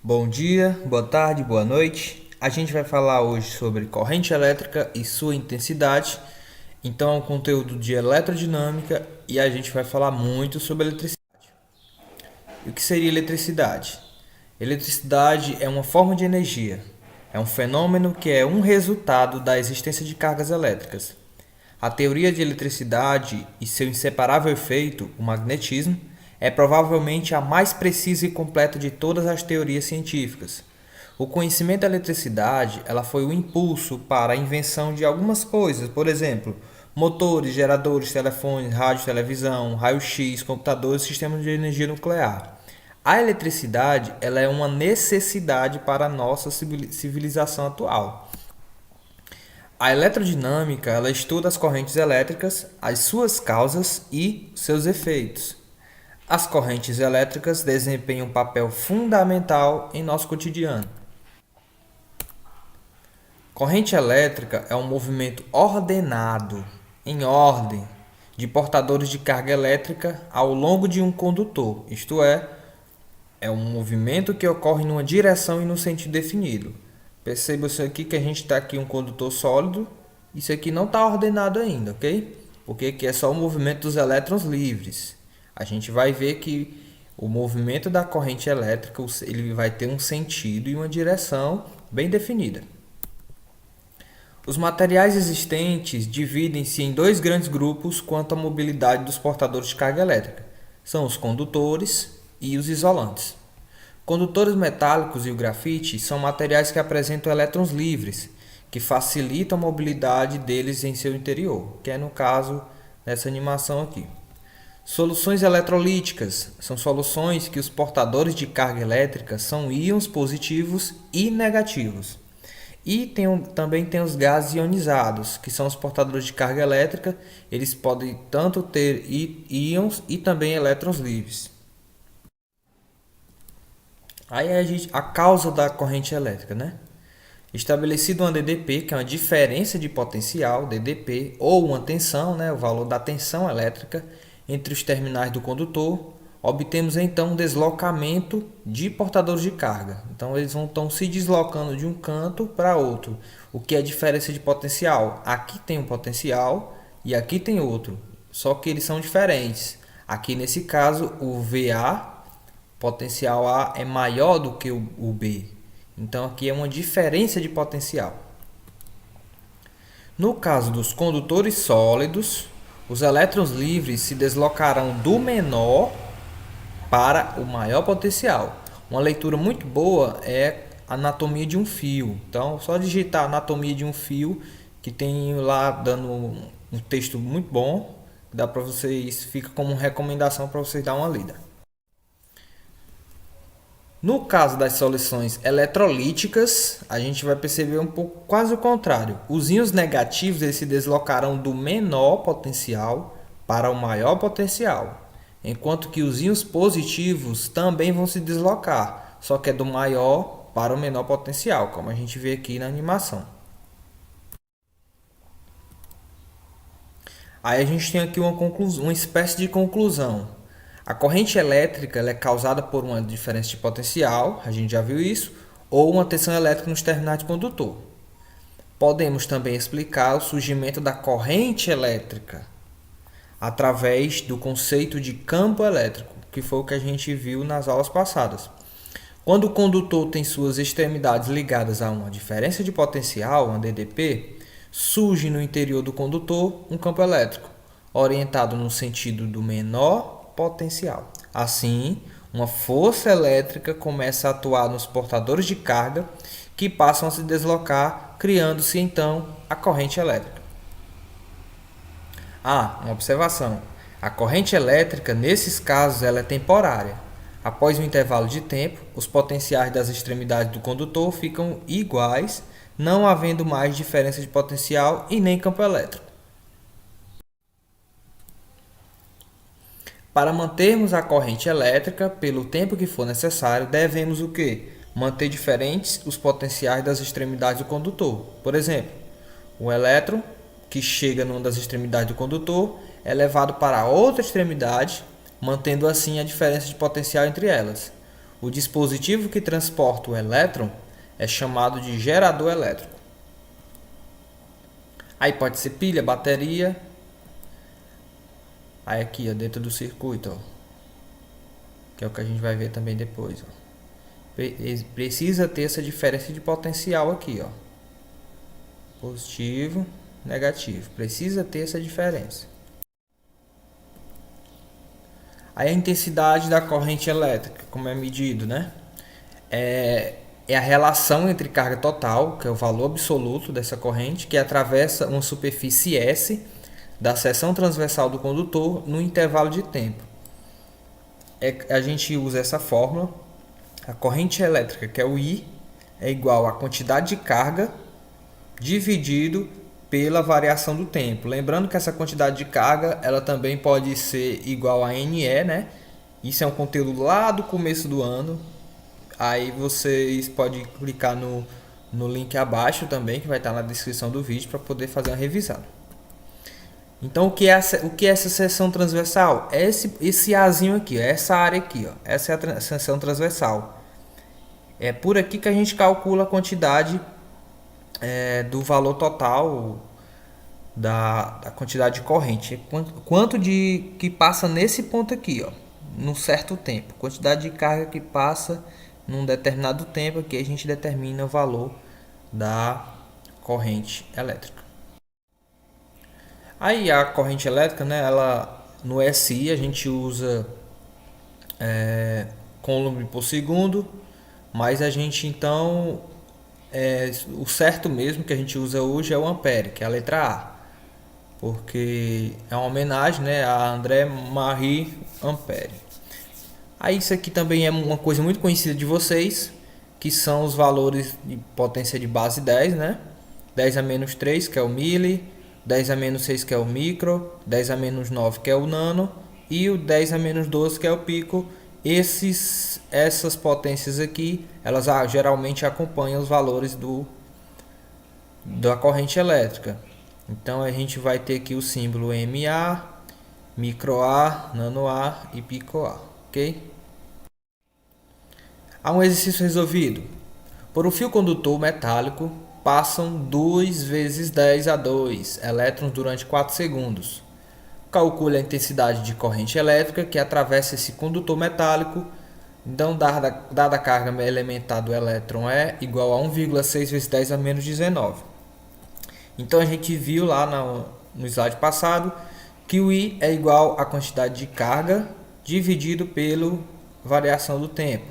Bom dia, boa tarde, boa noite. A gente vai falar hoje sobre corrente elétrica e sua intensidade. Então, é um conteúdo de eletrodinâmica e a gente vai falar muito sobre eletricidade. E o que seria eletricidade? Eletricidade é uma forma de energia. É um fenômeno que é um resultado da existência de cargas elétricas. A teoria de eletricidade e seu inseparável efeito, o magnetismo, é provavelmente a mais precisa e completa de todas as teorias científicas. O conhecimento da eletricidade, ela foi o impulso para a invenção de algumas coisas, por exemplo, motores, geradores, telefones, rádio, televisão, raio-x, computadores e sistemas de energia nuclear. A eletricidade, ela é uma necessidade para a nossa civilização atual. A eletrodinâmica, ela estuda as correntes elétricas, as suas causas e seus efeitos. As correntes elétricas desempenham um papel fundamental em nosso cotidiano. Corrente elétrica é um movimento ordenado, em ordem, de portadores de carga elétrica ao longo de um condutor, isto é um movimento que ocorre numa direção e num sentido definido. Perceba isso aqui que a gente está aqui um condutor sólido, isso aqui não está ordenado ainda, ok? Porque aqui é só o movimento dos elétrons livres. A gente vai ver que o movimento da corrente elétrica ele vai ter um sentido e uma direção bem definida. Os materiais existentes dividem-se em dois grandes grupos quanto à mobilidade dos portadores de carga elétrica. São os condutores e os isolantes. Condutores metálicos e o grafite são materiais que apresentam elétrons livres, que facilitam a mobilidade deles em seu interior, que é no caso dessa animação aqui. Soluções eletrolíticas são soluções que os portadores de carga elétrica são íons positivos e negativos. E também tem os gases ionizados, que são os portadores de carga elétrica. Eles podem tanto ter íons e também elétrons livres. Aí a causa da corrente elétrica, né? Estabelecido uma DDP, que é uma diferença de potencial, DDP, ou uma tensão, né, o valor da tensão elétrica entre os terminais do condutor, obtemos então um deslocamento de portadores de carga. Então eles vão estão se deslocando de um canto para outro. O que é a diferença de potencial? Aqui tem um potencial e aqui tem outro, só que eles são diferentes. Aqui nesse caso o VA, potencial A, é maior do que o B. Então aqui é uma diferença de potencial. No caso dos condutores sólidos, os elétrons livres se deslocarão do menor para o maior potencial. Uma leitura muito boa é a anatomia de um fio. Então, só digitar anatomia de um fio, que tem lá dando um texto muito bom, dá para vocês, fica como recomendação para vocês dar uma lida. No caso das soluções eletrolíticas, a gente vai perceber um pouco quase o contrário. Os íons negativos eles se deslocarão do menor potencial para o maior potencial, enquanto que os íons positivos também vão se deslocar, só que é do maior para o menor potencial, como a gente vê aqui na animação. Aí a gente tem aqui uma espécie de conclusão. A corrente elétrica ela é causada por uma diferença de potencial, a gente já viu isso, ou uma tensão elétrica nos terminais de condutor. Podemos também explicar o surgimento da corrente elétrica através do conceito de campo elétrico, que foi o que a gente viu nas aulas passadas. Quando o condutor tem suas extremidades ligadas a uma diferença de potencial, uma DDP, surge no interior do condutor um campo elétrico, orientado no sentido do menor potencial. Assim, uma força elétrica começa a atuar nos portadores de carga, que passam a se deslocar, criando-se então a corrente elétrica. Uma observação. A corrente elétrica, nesses casos, ela é temporária. Após um intervalo de tempo, os potenciais das extremidades do condutor ficam iguais, não havendo mais diferença de potencial e nem campo elétrico. Para mantermos a corrente elétrica pelo tempo que for necessário, devemos o quê? Manter diferentes os potenciais das extremidades do condutor. Por exemplo, o elétron que chega numa das extremidades do condutor é levado para a outra extremidade, mantendo assim a diferença de potencial entre elas. O dispositivo que transporta o elétron é chamado de gerador elétrico. Aí pode ser pilha, bateria. Aí aqui, ó, dentro do circuito, ó, que é o que a gente vai ver também depois, ó. Precisa ter essa diferença de potencial aqui, ó. Positivo, negativo. Precisa ter essa diferença. Aí a intensidade da corrente elétrica, como é medido, né? É a relação entre carga total, que é o valor absoluto dessa corrente, que atravessa uma superfície S da seção transversal do condutor no intervalo de tempo. A gente usa essa fórmula. A corrente elétrica, que é o I, é igual à quantidade de carga dividido pela variação do tempo. Lembrando que essa quantidade de carga ela também pode ser igual a NE, né? Isso é um conteúdo lá do começo do ano. Aí vocês podem clicar no link abaixo também, que vai estar na descrição do vídeo, para poder fazer uma revisão. Então, o que é essa seção transversal? É esse Azinho aqui, ó, essa área aqui, ó. Essa é a seção transversal. É por aqui que a gente calcula a quantidade do valor total da quantidade de corrente. Quanto de que passa nesse ponto aqui, ó, num certo tempo. Quantidade de carga que passa num determinado tempo, aqui a gente determina o valor da corrente elétrica. Aí a corrente elétrica, né, ela no SI a gente usa coulomb por segundo, mas a gente então o certo mesmo que a gente usa hoje é o ampere, que é a letra A, porque é uma homenagem, né, a André Marie Ampère. Aí isso aqui também é uma coisa muito conhecida de vocês, que são os valores de potência de base 10, né? 10 a menos 3, que é o milli, 10 a menos 6, que é o micro, 10 a menos 9, que é o nano, e o 10 a menos 12, que é o pico. Essas potências aqui, elas geralmente acompanham os valores da corrente elétrica. Então a gente vai ter aqui o símbolo MA, micro A, nano A e pico A, ok? Há um exercício resolvido. Por um fio condutor metálico, passam 2 vezes 10 a 2 elétrons durante 4 segundos. Calcule a intensidade de corrente elétrica que atravessa esse condutor metálico. Então, dada a carga elementar do elétron é igual a 1,6 vezes 10 a menos 19. Então, a gente viu lá no slide passado que o I é igual à quantidade de carga dividido pela variação do tempo.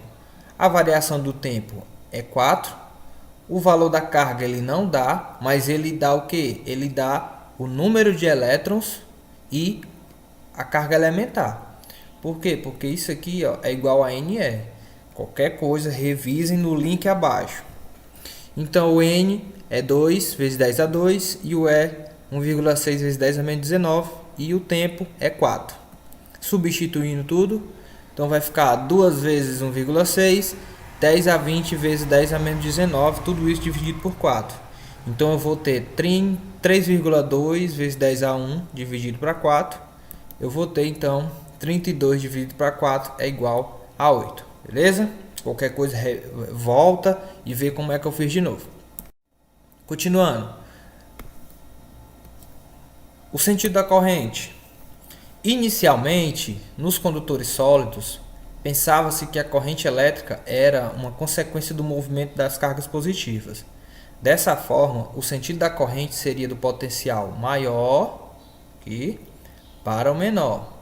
A variação do tempo é 4. O valor da carga ele não dá, mas ele dá o que? Ele dá o número de elétrons e a carga elementar. Por quê? Porque isso aqui, ó, é igual a NE. Qualquer coisa, revisem no link abaixo. Então, o N é 2 vezes 10 a 2 e o E 1,6 vezes 10 a menos 19 e o tempo é 4. Substituindo tudo, então vai ficar 2 vezes 1,6, 10 a 20 vezes 10 a menos 19, tudo isso dividido por 4. Então eu vou ter 3,2 vezes 10 a 1 dividido para 4. Eu vou ter então 32 dividido para 4 é igual a 8. Beleza? Qualquer coisa volta e vê como é que eu fiz de novo. Continuando. O sentido da corrente. Inicialmente, nos condutores sólidos, pensava-se que a corrente elétrica era uma consequência do movimento das cargas positivas. Dessa forma, o sentido da corrente seria do potencial maior para o menor.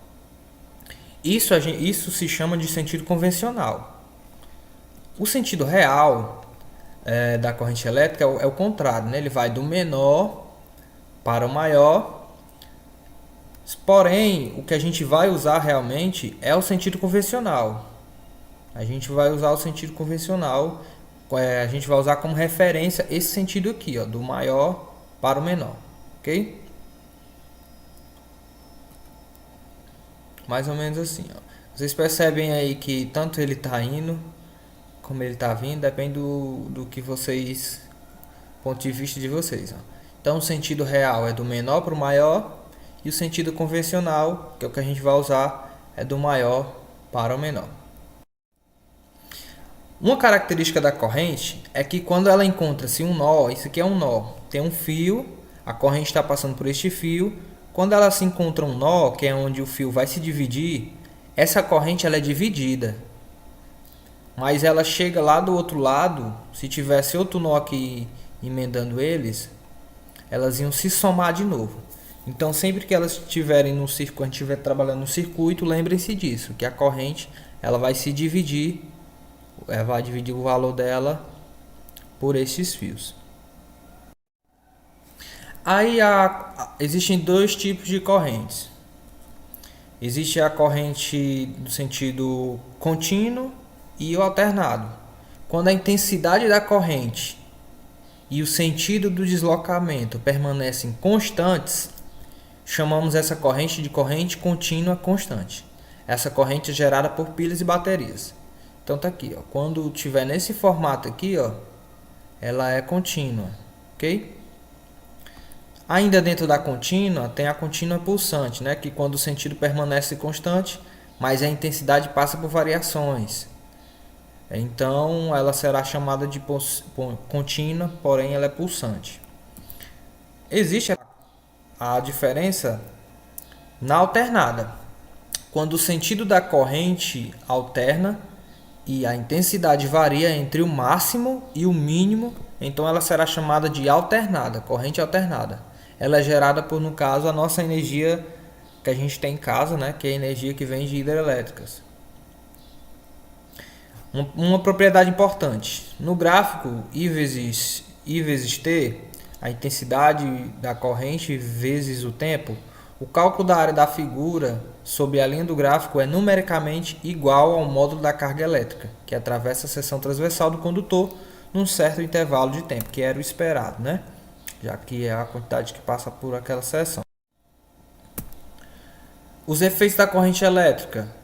Isso se chama de sentido convencional. O sentido real da corrente elétrica é o contrário, né? Ele vai do menor para o maior. Porém, o que a gente vai usar realmente é o sentido convencional. A gente vai usar o sentido convencional, a gente vai usar como referência esse sentido aqui, ó, do maior para o menor, ok? Mais ou menos assim, ó. Vocês percebem aí que tanto ele está indo como ele está vindo, depende do que vocês, ponto de vista de vocês, ó. Então, o sentido real é do menor para o maior. E o sentido convencional, que é o que a gente vai usar, é do maior para o menor. Uma característica da corrente é que quando ela encontra-se um nó, isso aqui é um nó, tem um fio, a corrente está passando por este fio, quando ela se encontra um nó, que é onde o fio vai se dividir, essa corrente ela é dividida, mas ela chega lá do outro lado, se tivesse outro nó aqui emendando eles, elas iam se somar de novo. Então sempre que elas estiverem no circuito, quando estiver trabalhando no circuito, lembrem-se disso, que a corrente ela vai se dividir, vai dividir o valor dela por esses fios. Aí existem dois tipos de correntes. Existe a corrente no sentido contínuo e o alternado. Quando a intensidade da corrente e o sentido do deslocamento permanecem constantes, chamamos essa corrente de corrente contínua constante. Essa corrente é gerada por pilhas e baterias. Então tá aqui, ó. Quando tiver nesse formato aqui, ó, ela é contínua, ok? Ainda dentro da contínua, tem a contínua pulsante, né? Que quando o sentido permanece constante, mas a intensidade passa por variações. Então, ela será chamada de contínua, porém ela é pulsante. Existe a diferença na alternada. Quando o sentido da corrente alterna e a intensidade varia entre o máximo e o mínimo, então ela será chamada de alternada, corrente alternada. Ela é gerada por, no caso, a nossa energia que a gente tem em casa, né, que é a energia que vem de hidrelétricas. Uma propriedade importante. No gráfico I vezes T, a intensidade da corrente vezes o tempo, o cálculo da área da figura sobre a linha do gráfico é numericamente igual ao módulo da carga elétrica, que atravessa a seção transversal do condutor num certo intervalo de tempo, que era o esperado, né? Já que é a quantidade que passa por aquela seção. Os efeitos da corrente elétrica.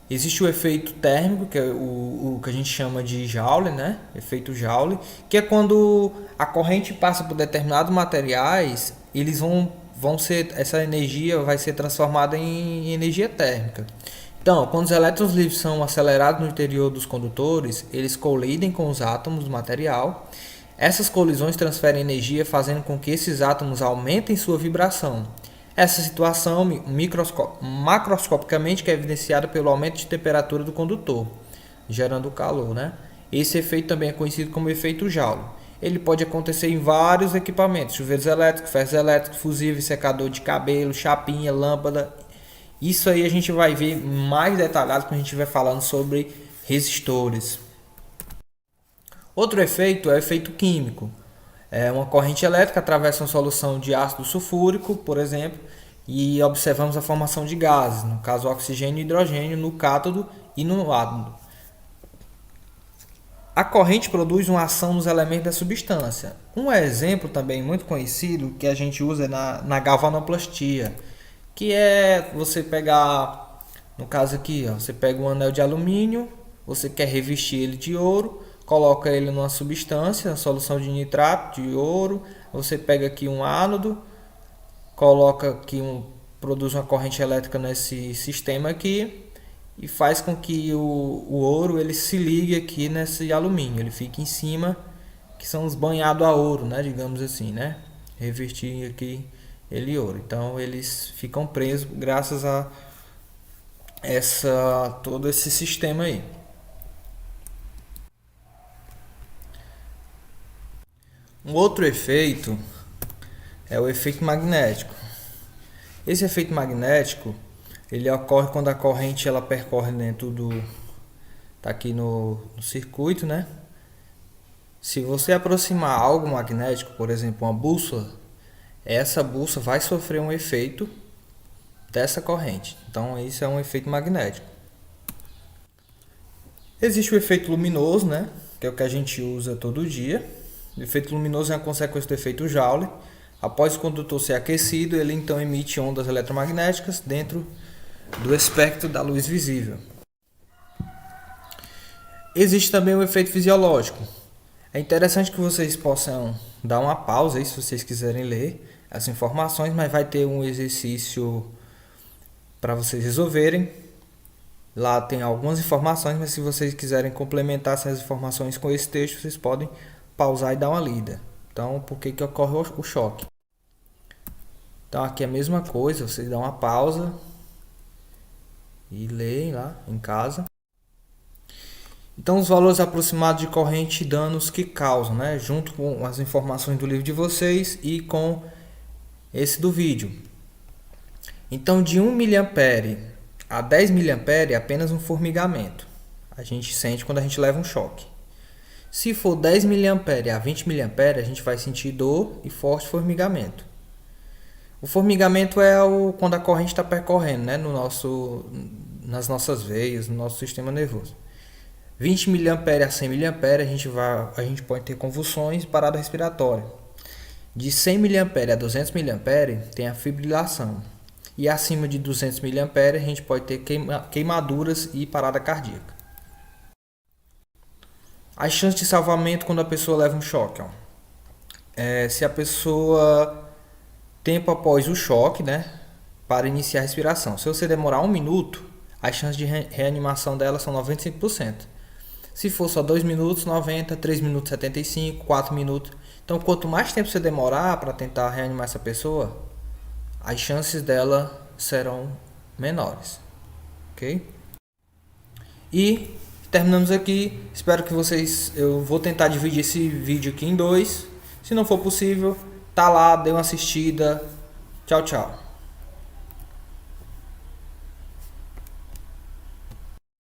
Existe o efeito térmico, que é o que a gente chama de Joule, né? Efeito Joule, que é quando a corrente passa por determinados materiais, eles vão ser, essa energia vai ser transformada em energia térmica. Então, quando os elétrons livres são acelerados no interior dos condutores, eles colidem com os átomos do material. Essas colisões transferem energia, fazendo com que esses átomos aumentem sua vibração. Essa situação, macroscopicamente, é evidenciada pelo aumento de temperatura do condutor, gerando calor, né? Esse efeito também é conhecido como efeito Joule. Ele pode acontecer em vários equipamentos: chuveiros elétricos, ferros elétricos, fusível, secador de cabelo, chapinha, lâmpada. Isso aí a gente vai ver mais detalhado quando a gente estiver falando sobre resistores. Outro efeito é o efeito químico. Uma corrente elétrica atravessa uma solução de ácido sulfúrico, por exemplo, e observamos a formação de gases, no caso oxigênio e hidrogênio, no cátodo e no ánodo. A corrente produz uma ação nos elementos da substância. Um exemplo também muito conhecido que a gente usa na galvanoplastia, que é você pegar, no caso aqui, ó, você pega um anel de alumínio, você quer revestir ele de ouro, coloca ele numa substância, solução de nitrato de ouro, você pega aqui um ánodo, coloca aqui produz uma corrente elétrica nesse sistema aqui e faz com que o ouro ele se ligue aqui nesse alumínio, ele fica em cima, que são os banhados a ouro, né, digamos assim, né? Revestir aqui ele ouro. Então eles ficam presos graças a todo esse sistema aí. Um outro efeito é o efeito magnético. Esse efeito magnético ele ocorre quando a corrente ela percorre dentro tá aqui no circuito, né? Se você aproximar algo magnético, por exemplo, uma bússola, essa bússola vai sofrer um efeito dessa corrente. Então, isso é um efeito magnético. Existe o efeito luminoso, né? Que é o que a gente usa todo dia. O efeito luminoso é uma consequência do efeito Joule. Após o condutor ser aquecido, ele então emite ondas eletromagnéticas dentro do espectro da luz visível. Existe também o efeito fisiológico. É interessante que vocês possam dar uma pausa aí, se vocês quiserem ler as informações, mas vai ter um exercício para vocês resolverem. Lá tem algumas informações, mas se vocês quiserem complementar essas informações com esse texto, vocês podem pausar e dar uma lida. Então, por que que ocorre o choque? Então, aqui é a mesma coisa, vocês dão uma pausa e leem lá em casa. Então, os valores aproximados de corrente e danos que causam, né? Junto com as informações do livro de vocês e com esse do vídeo. Então, de 1 miliampere a 10 miliampere é apenas um formigamento. A gente sente quando a gente leva um choque. Se for 10 miliampere a 20 miliampere, a gente vai sentir dor e forte formigamento. O formigamento é quando a corrente está percorrendo, né, nas nossas veias, no nosso sistema nervoso. 20 miliampere a 100 miliampere, a gente pode ter convulsões e parada respiratória. De 100 miliampere a 200 miliampere tem a fibrilação. E acima de 200 miliampere a gente pode ter queimaduras e parada cardíaca. As chances de salvamento quando a pessoa leva um choque. Se a pessoa, tempo após o choque, né, para iniciar a respiração. Se você demorar 1 minuto, as chances de reanimação dela são 95%. Se for só 2 minutos, 90%, 3 minutos, 75%, 4 minutos. Então, quanto mais tempo você demorar para tentar reanimar essa pessoa, as chances dela serão menores. Ok? E terminamos aqui. Espero que vocês... Eu vou tentar dividir esse vídeo aqui em 2. Se não for possível, tá lá, dê uma assistida. Tchau, tchau.